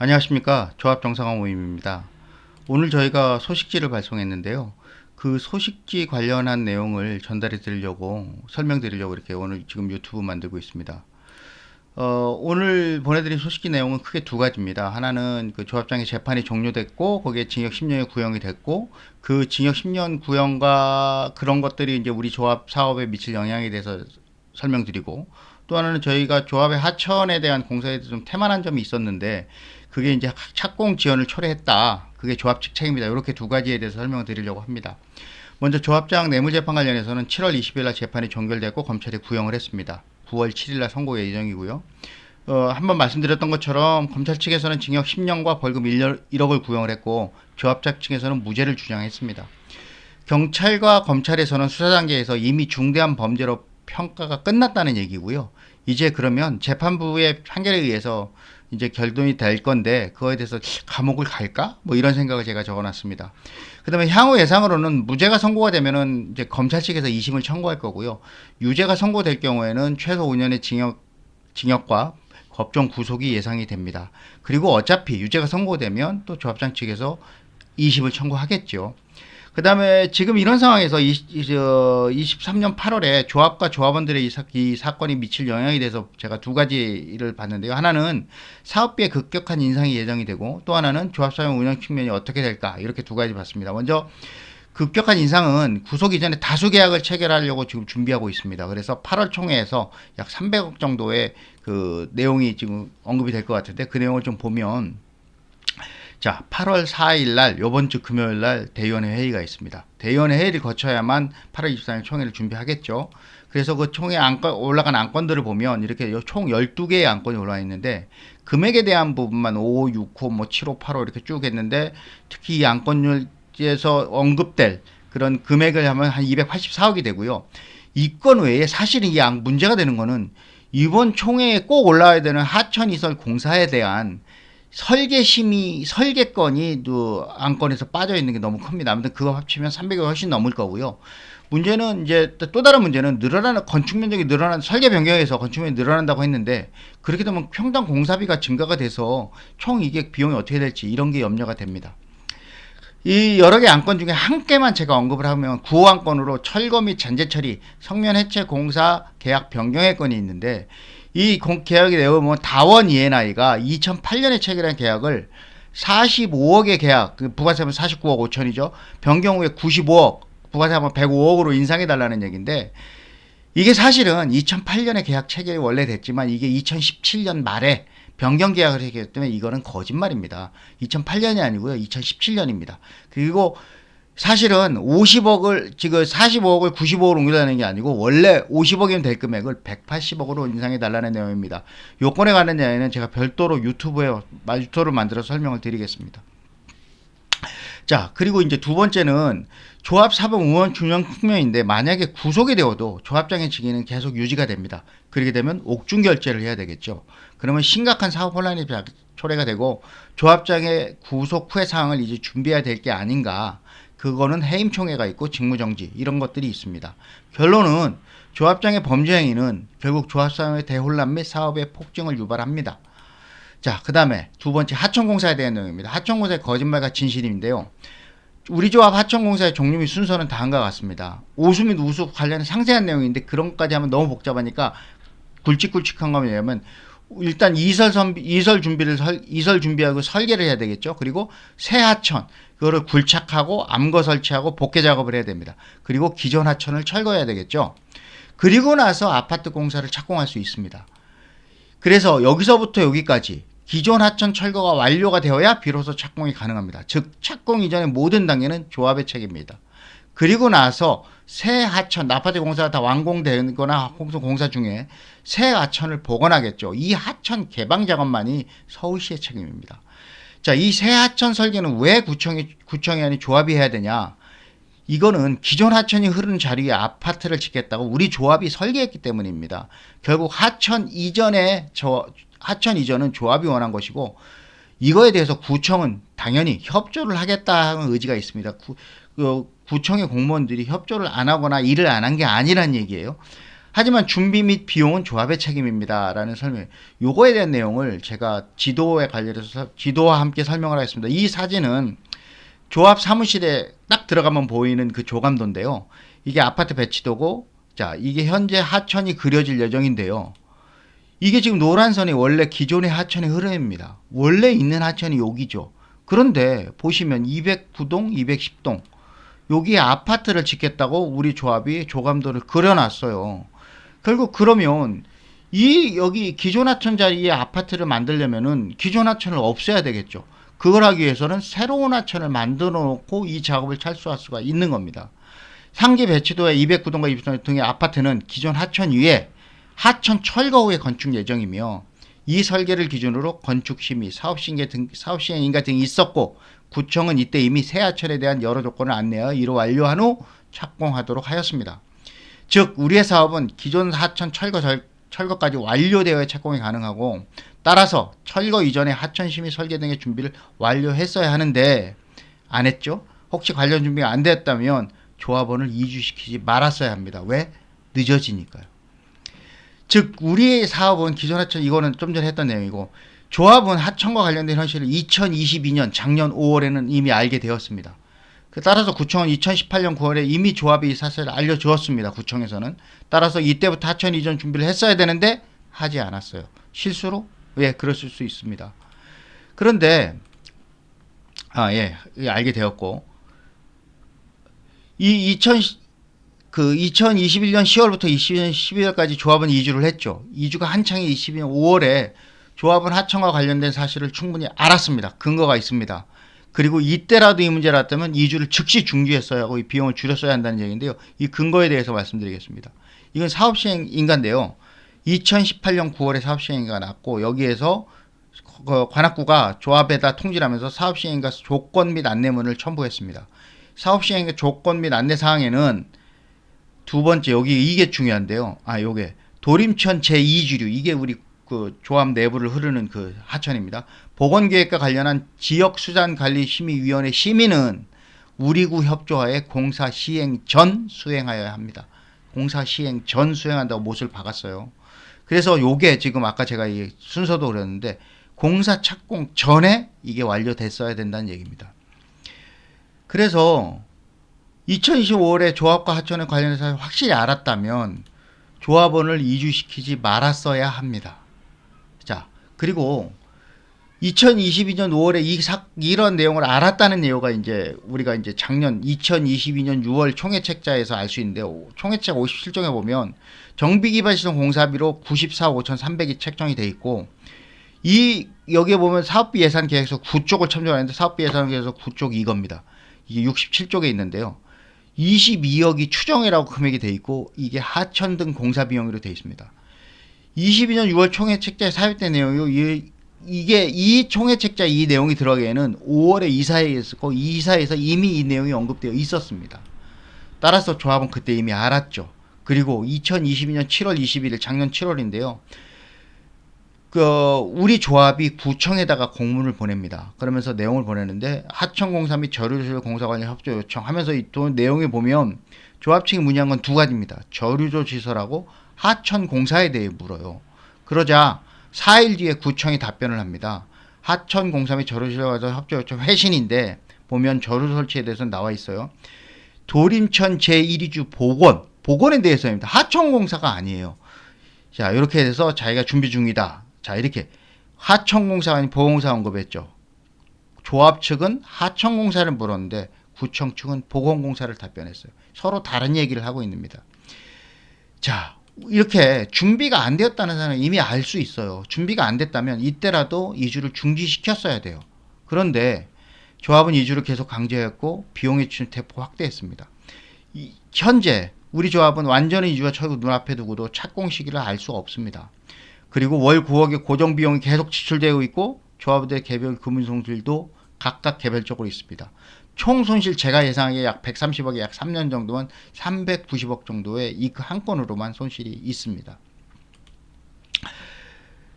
안녕하십니까. 조합 정상화 모임입니다. 오늘 저희가 소식지를 발송했는데요. 그 소식지 관련한 내용을 전달해 드리려고 설명드리려고 이렇게 오늘 지금 유튜브 만들고 있습니다. 오늘 보내드린 소식지 내용은 크게 두 가지입니다. 하나는 그 조합장의 재판이 종료됐고 거기에 징역 10년이 구형이 됐고 그 징역 10년 구형과 그런 것들이 이제 우리 조합 사업에 미칠 영향에 대해서 설명드리고, 또 하나는 저희가 조합의 하천에 대한 공사에 좀 태만한 점이 있었는데 그게 이제 착공 지연을 초래했다. 그게 조합 측 책임이다. 이렇게 두 가지에 대해서 설명을 드리려고 합니다. 먼저 조합장 뇌물재판 관련해서는 7월 20일 날 재판이 종결됐고 검찰이 구형을 했습니다. 9월 7일 날 선고 예정이고요. 한번 말씀드렸던 것처럼 검찰 측에서는 징역 10년과 벌금 1억을 구형을 했고 조합장 측에서는 무죄를 주장했습니다. 경찰과 검찰에서는 수사 단계에서 이미 중대한 범죄로 평가가 끝났다는 얘기고요. 이제 그러면 재판부의 판결에 의해서 이제 결론이 될 건데 그거에 대해서 감옥을 갈까? 뭐 이런 생각을 제가 적어놨습니다. 그다음에 향후 예상으로는 무죄가 선고가 되면은 이제 검찰 측에서 2심을 청구할 거고요. 유죄가 선고될 경우에는 최소 5년의 징역과 법정 구속이 예상이 됩니다. 그리고 어차피 유죄가 선고되면 또 조합장 측에서 2심을 청구하겠죠. 그 다음에 지금 이런 상황에서 23년 8월에 조합과 조합원들의 이 사건이 미칠 영향에 대해서 제가 두 가지를 봤는데요. 하나는 사업비의 급격한 인상이 예정이 되고, 또 하나는 조합사용 운영 측면이 어떻게 될까, 이렇게 두 가지 봤습니다. 먼저 급격한 인상은 구속 이전에 다수 계약을 체결하려고 지금 준비하고 있습니다. 그래서 8월 총회에서 약 300억 정도의 그 내용이 지금 언급이 될 것 같은데, 그 내용을 좀 보면, 자, 8월 4일 날, 요번 주 금요일 날 대의원회 회의가 있습니다. 대의원회 회의를 거쳐야만 8월 24일 총회를 준비하겠죠. 그래서 그 총회 올라간 안건들을 보면 이렇게 총 12개의 안건이 올라와 있는데, 금액에 대한 부분만 5, 6호, 뭐 7호, 8호 이렇게 쭉 했는데, 특히 이 안건에서 언급될 그런 금액을 하면 한 284억이 되고요. 이 건 외에 사실은 이 문제가 되는 거는 이번 총회에 꼭 올라와야 되는 하천이설 공사에 대한 설계건이 또 안건에서 빠져 있는 게 너무 큽니다. 아무튼 그거 합치면 300이 훨씬 넘을 거고요. 문제는 이제 또 다른 문제는 건축 면적이 늘어난 설계 변경에서 건축 면적이 늘어난다고 했는데, 그렇게 되면 평당 공사비가 증가가 돼서 총 이게 비용이 어떻게 될지 이런 게 염려가 됩니다. 이 여러 개 안건 중에 한 개만 제가 언급을 하면 9호 안건으로 철거 및 잔재 처리, 성면 해체 공사 계약 변경의 건이 있는데, 이 계약의 내용은 다원 E&I가 2008년에 체결한 계약을 45억의 계약, 부가세하면 49억 5천이죠. 변경 후에 95억, 부가세하면 105억으로 인상해달라는 얘기인데, 이게 사실은 2008년에 계약 체결이 원래 됐지만 이게 2017년 말에 변경 계약을 했기 때문에 이거는 거짓말입니다. 2008년이 아니고요. 2017년입니다. 그리고 사실은 50억을 지금 45억을 95억으로 옮기려는 게 아니고 원래 50억이면 될 금액을 180억으로 인상해 달라는 내용입니다. 요건에 관한 내용은 제가 별도로 유튜브를 만들어서 설명을 드리겠습니다. 자, 그리고 이제 두 번째는 조합 사법 의원 균형 측면인데, 만약에 구속이 되어도 조합장의 직위는 계속 유지가 됩니다. 그렇게 되면 옥중 결재를 해야 되겠죠. 그러면 심각한 사업 혼란이 초래가 되고 조합장의 구속 후의 상황을 이제 준비해야 될 게 아닌가. 그거는 해임 총회가 있고 직무정지 이런 것들이 있습니다. 결론은 조합장의 범죄 행위는 결국 조합사업의 대혼란 및 사업의 폭증을 유발합니다. 자, 그 다음에 두 번째 하천공사에 대한 내용입니다. 하천공사의 거짓말과 진실인데요. 우리 조합 하천공사의 종류 및 순서는 다음과 같습니다. 오수 및 우수 관련 상세한 내용인데 그런 것까지 하면 너무 복잡하니까 굵직굵직한 거 뭐냐면, 일단 이설 준비하고 설계를 해야 되겠죠. 그리고 새 하천 그거를 굴착하고 암거 설치하고 복개 작업을 해야 됩니다. 그리고 기존 하천을 철거해야 되겠죠. 그리고 나서 아파트 공사를 착공할 수 있습니다. 그래서 여기서부터 여기까지 기존 하천 철거가 완료가 되어야 비로소 착공이 가능합니다. 즉 착공 이전의 모든 단계는 조합의 책임입니다. 그리고 나서 새 하천, 아파트 공사가 다 완공되거나 공사 중에 새 하천을 복원하겠죠. 이 하천 개방 작업만이 서울시의 책임입니다. 자, 이 새 하천 설계는 왜 구청이 아닌 조합이 해야 되냐? 이거는 기존 하천이 흐르는 자리에 아파트를 짓겠다고 우리 조합이 설계했기 때문입니다. 결국 하천 이전은 조합이 원한 것이고, 이거에 대해서 구청은 당연히 협조를 하겠다는 의지가 있습니다. 구청의 공무원들이 협조를 안 하거나 일을 안 한 게 아니란 얘기예요. 하지만 준비 및 비용은 조합의 책임입니다. 라는 설명. 요거에 대한 내용을 제가 지도에 관련해서 지도와 함께 설명을 하겠습니다. 이 사진은 조합 사무실에 딱 들어가면 보이는 그 조감도인데요. 이게 아파트 배치도고, 자, 이게 현재 하천이 그려질 예정인데요. 이게 지금 노란 선이 원래 기존의 하천의 흐름입니다. 원래 있는 하천이 여기죠. 그런데 보시면 209동, 210동 여기에 아파트를 짓겠다고 우리 조합이 조감도를 그려놨어요. 결국 그러면 이 여기 기존 하천 자리에 아파트를 만들려면은 기존 하천을 없애야 되겠죠. 그걸 하기 위해서는 새로운 하천을 만들어 놓고 이 작업을 착수할 수가 있는 겁니다. 상기 배치도의 209동과 210동 등의 아파트는 기존 하천 위에 하천 철거 후에 건축 예정이며 이 설계를 기준으로 건축심의, 사업시행 인가 등이 있었고 구청은 이때 이미 새 하천에 대한 여러 조건을 안내하여 이로 완료한 후 착공하도록 하였습니다. 즉 우리의 사업은 기존 하천 철거까지 완료되어야 착공이 가능하고 따라서 철거 이전에 하천심의 설계 등의 준비를 완료했어야 하는데 안 했죠. 혹시 관련 준비가 안 됐다면 조합원을 이주시키지 말았어야 합니다. 왜? 늦어지니까요. 즉 우리의 사업은 기존 하천, 이거는 좀 전에 했던 내용이고, 조합은 하천과 관련된 현실을 2022년 작년 5월에는 이미 알게 되었습니다. 따라서 구청은 2018년 9월에 이미 조합이 이 사실을 알려주었습니다. 구청에서는. 따라서 이때부터 하천 이전 준비를 했어야 되는데 하지 않았어요. 실수로? 예, 그랬을 수 있습니다. 그런데 알게 되었고, 이 2021년 10월부터 2021년 12월까지 조합은 이주를 했죠. 이주가 한창이 22년 5월에 조합은 하천과 관련된 사실을 충분히 알았습니다. 근거가 있습니다. 그리고 이때라도 이 문제를 알았다면 이주를 즉시 중지했어야 하고 이 비용을 줄였어야 한다는 얘기인데요. 이 근거에 대해서 말씀드리겠습니다. 이건 사업시행인가인데요. 2018년 9월에 사업시행인가가 났고 여기에서 관악구가 조합에다 통지를 하면서 사업시행인가 조건 및 안내문을 첨부했습니다. 사업시행인가 조건 및 안내사항에는 두 번째, 여기 이게 중요한데요. 요게 도림천 제2주류, 이게 우리 그 조합 내부를 흐르는 그 하천입니다. 보건계획과 관련한 지역수산관리심의위원회 심의는 우리구 협조하에 공사 시행 전 수행하여야 합니다. 공사 시행 전 수행한다고 못을 박았어요. 그래서 요게 지금 아까 제가 이 순서도 그랬는데 공사 착공 전에 이게 완료됐어야 된다는 얘기입니다. 그래서 2025년에 조합과 하천에 관련해서 확실히 알았다면 조합원을 이주시키지 말았어야 합니다. 자, 그리고 2022년 5월에 이런 내용을 알았다는 내용가 이제 우리가 이제 작년 2022년 6월 총회책자에서 알 수 있는데요. 총회책 57종에 보면 정비기반시설 공사비로 94억 5,300이 책정이 돼 있고, 여기에 보면 사업비 예산 계획서 9쪽을 첨부하는데 사업비 예산 계획서 9쪽 이겁니다. 이게 67쪽에 있는데요. 22억이 추정이라고 금액이 돼 있고 이게 하천 등 공사 비용으로 돼 있습니다. 22년 6월 총회 책자에 사입된 내용이요. 이 총회 책자 이 내용이 들어가기에는 5월에 이사회에 있었고 이 이사회에서 이미 이 내용이 언급되어 있었습니다. 따라서 조합은 그때 이미 알았죠. 그리고 2022년 7월 21일 작년 7월인데요. 우리 조합이 구청에다가 공문을 보냅니다. 그러면서 내용을 보내는데 하천공사 및 저류조 공사 관련 협조 요청하면서 또 내용에 보면 조합 측이 문의한 건 두 가지입니다. 저류조 시설하고 하천공사에 대해 물어요. 그러자 4일 뒤에 구청이 답변을 합니다. 하천공사 및 저류시설 협조 요청 회신인데 보면 저류 설치에 대해서는 나와 있어요. 도림천 제1위주 복원에 대해서입니다. 하천공사가 아니에요. 자, 이렇게 해서 자기가 준비 중이다. 자, 이렇게 하천공사가 아닌 보건공사 언급했죠. 조합 측은 하천공사를 물었는데 구청 측은 보건공사를 답변했어요. 서로 다른 얘기를 하고 있습니다. 자, 이렇게 준비가 안 되었다는 사람은 이미 알 수 있어요. 준비가 안 됐다면 이때라도 이주를 중지시켰어야 돼요. 그런데 조합은 이주를 계속 강제했고 비용의 대폭 확대했습니다. 현재 우리 조합은 완전히 이주가 철거 눈앞에 두고도 착공 시기를 알 수가 없습니다. 그리고 월 9억의 고정 비용이 계속 지출되고 있고 조합의 개별 금융 손실도 각각 개별적으로 있습니다. 총 손실 제가 예상하기에 약 130억에 약 3년 정도면 390억 정도의 이 한 건으로만 손실이 있습니다.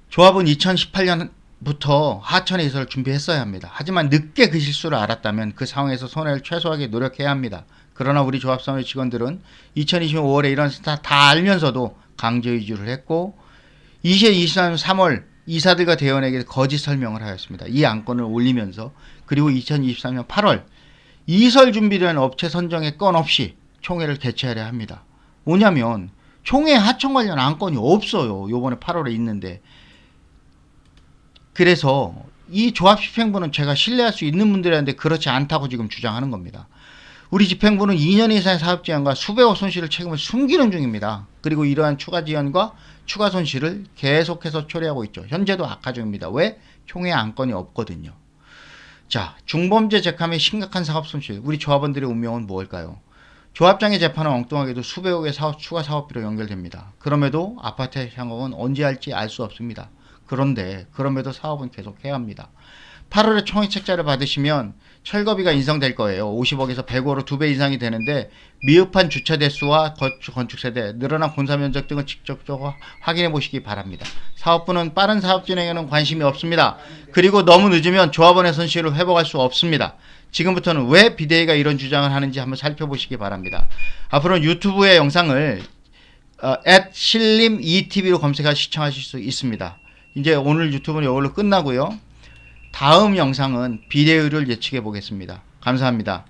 조합은 2018년부터 하천의 이사를 준비했어야 합니다. 하지만 늦게 그 실수를 알았다면 그 상황에서 손해를 최소화하게 노력해야 합니다. 그러나 우리 조합사무소 직원들은 2025년에 이런 스타 다 알면서도 강제 이주를 했고 2023년 3월 이사들과 대원에게 거짓 설명을 하였습니다. 이 안건을 올리면서 그리고 2023년 8월 이설 준비된 업체 선정의 건 없이 총회를 개최하려 합니다. 뭐냐면 총회 하청 관련 안건이 없어요. 요번에 8월에 있는데. 그래서 이 조합집행부는 제가 신뢰할 수 있는 분들이었는데 그렇지 않다고 지금 주장하는 겁니다. 우리 집행부는 2년 이상의 사업지원과 수백억 손실을 책임을 숨기는 중입니다. 그리고 이러한 추가 지연과 추가 손실을 계속해서 초래하고 있죠. 현재도 악화 중입니다. 왜? 총회 안건이 없거든요. 자, 중범죄 재감의 심각한 사업 손실. 우리 조합원들의 운명은 무엇일까요? 조합장의 재판은 엉뚱하게도 수백억의 추가 사업비로 연결됩니다. 그럼에도 아파트 향후은 언제 할지 알 수 없습니다. 그럼에도 사업은 계속 해야 합니다. 8월에 총회 책자를 받으시면 철거비가 인상될 거예요. 50억에서 100억으로 2배 이상이 되는데 미흡한 주차 대수와 건축 세대, 늘어난 공사 면적 등을 직접적으로 확인해 보시기 바랍니다. 사업부는 빠른 사업 진행에는 관심이 없습니다. 그리고 너무 늦으면 조합원의 손실을 회복할 수 없습니다. 지금부터는 왜 비대위가 이런 주장을 하는지 한번 살펴보시기 바랍니다. 앞으로는 유튜브의 영상을 @신림2tv로 검색하셔서 시청하실 수 있습니다. 이제 오늘 유튜브는 이걸로 끝나고요. 다음 영상은 비대위를 예측해 보겠습니다. 감사합니다.